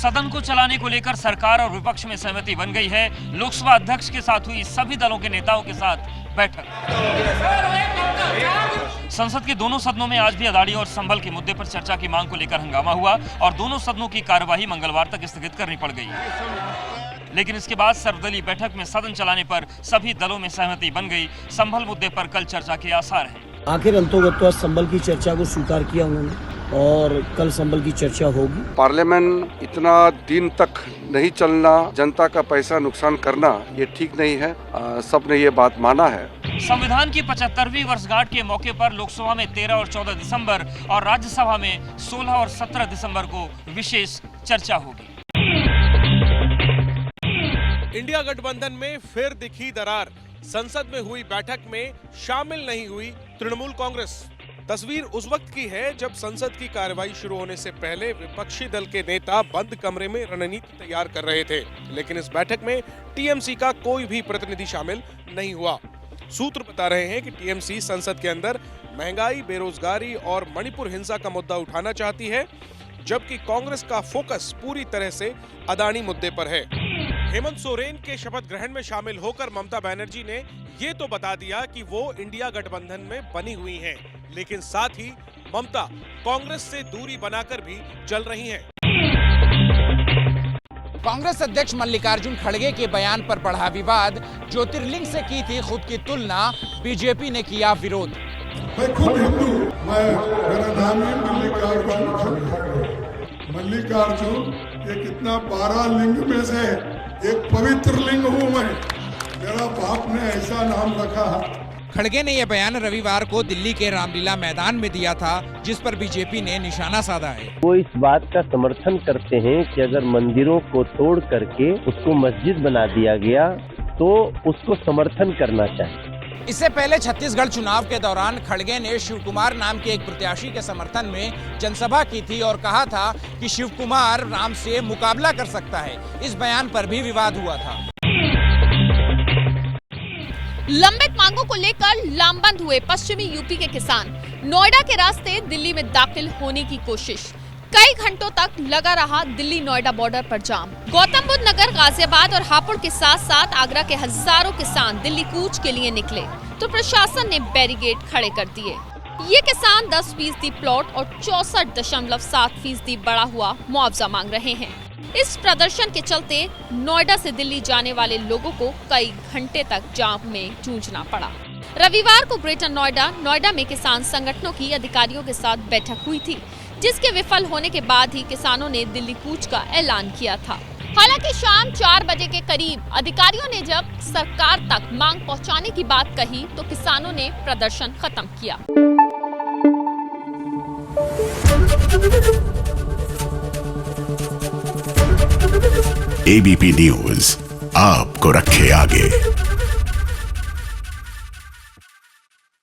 सदन को चलाने को लेकर सरकार और विपक्ष में सहमति बन गई है। लोकसभा अध्यक्ष के साथ हुई सभी दलों के नेताओं के साथ बैठक। संसद के दोनों सदनों में आज भी अदानी और संभल के मुद्दे पर चर्चा की मांग को लेकर हंगामा हुआ और दोनों सदनों की कार्यवाही मंगलवार तक स्थगित करनी पड़ गई। लेकिन इसके बाद सर्वदलीय बैठक में सदन चलाने पर सभी दलों में सहमति बन गई। संभल मुद्दे पर कल चर्चा के आसार हैं। आखिर अंतोगत्वा संभल की चर्चा को स्वीकार किया उन्होंने और कल संभल की चर्चा होगी। पार्लियामेंट इतना दिन तक नहीं चलना, जनता का पैसा नुकसान करना, ये ठीक नहीं है। सबने ये बात माना है। संविधान की 75वीं वर्षगांठ के मौके पर लोकसभा में 13 और 14 दिसंबर और राज्यसभा में 16 और 17 दिसंबर को विशेष चर्चा होगी। इंडिया गठबंधन में फिर दिखी दरार। संसद में हुई बैठक में शामिल नहीं हुई तृणमूल कांग्रेस। तस्वीर उस वक्त की है जब संसद की कार्यवाही शुरू होने से पहले विपक्षी दल के नेता बंद कमरे में रणनीति तैयार कर रहे थे, लेकिन इस बैठक में टीएमसी का कोई भी प्रतिनिधि शामिल नहीं हुआ। सूत्र बता रहे हैं कि टीएमसी संसद के अंदर महंगाई, बेरोजगारी और मणिपुर हिंसा का मुद्दा उठाना चाहती है, जबकि कांग्रेस का फोकस पूरी तरह से अदानी मुद्दे पर है। हेमंत सोरेन के शपथ ग्रहण में शामिल होकर ममता बनर्जी ने ये तो बता दिया कि वो इंडिया गठबंधन में बनी हुई हैं, लेकिन साथ ही ममता कांग्रेस से दूरी बनाकर भी चल रही हैं। कांग्रेस अध्यक्ष मल्लिकार्जुन खड़गे के बयान पर बढ़ा विवाद। ज्योतिर्लिंग से की थी खुद की तुलना, बीजेपी ने किया विरोध। मैं खुद हिंदू, मेरा नाम है मल्लिकार्जुन। ये कितना 12 लिंग में से एक पवित्र लिंग हूँ मैं। मेरा बाप ने ऐसा नाम रखा। खड़गे ने यह बयान रविवार को दिल्ली के रामलीला मैदान में दिया था, जिस पर बीजेपी ने निशाना साधा है। वो इस बात का समर्थन करते हैं कि अगर मंदिरों को तोड़ करके उसको मस्जिद बना दिया गया तो उसको समर्थन करना चाहिए। इससे पहले छत्तीसगढ़ चुनाव के दौरान खड़गे ने शिव कुमार नाम के एक प्रत्याशी के समर्थन में जनसभा की थी और कहा था कि शिव कुमार राम से मुकाबला कर सकता है। इस बयान पर भी विवाद हुआ था। लंबित मांगों को लेकर लामबंद हुए पश्चिमी यूपी के किसान। नोएडा के रास्ते दिल्ली में दाखिल होने की कोशिश। कई घंटों तक लगा रहा दिल्ली नोएडा बॉर्डर पर जाम। गौतम बुद्ध नगर, गाजियाबाद और हापुड़ के साथ साथ आगरा के हजारों किसान दिल्ली कूच के लिए निकले तो प्रशासन ने बैरिकेड खड़े कर दिए। ये किसान 10% प्लॉट और 64.7% बढ़ा हुआ मुआवजा मांग रहे हैं। इस प्रदर्शन के चलते नोएडा से दिल्ली जाने वाले लोगों को कई घंटे तक जाम में जूझना पड़ा। रविवार को ग्रेटर नोएडा में किसान संगठनों की अधिकारियों के साथ बैठक हुई थी, जिसके विफल होने के बाद ही किसानों ने दिल्ली कूच का ऐलान किया था। हालांकि शाम 4 बजे के करीब अधिकारियों ने जब सरकार तक मांग पहुंचाने की बात कही तो किसानों ने प्रदर्शन खत्म किया। एबीपी न्यूज आपको रखे आगे।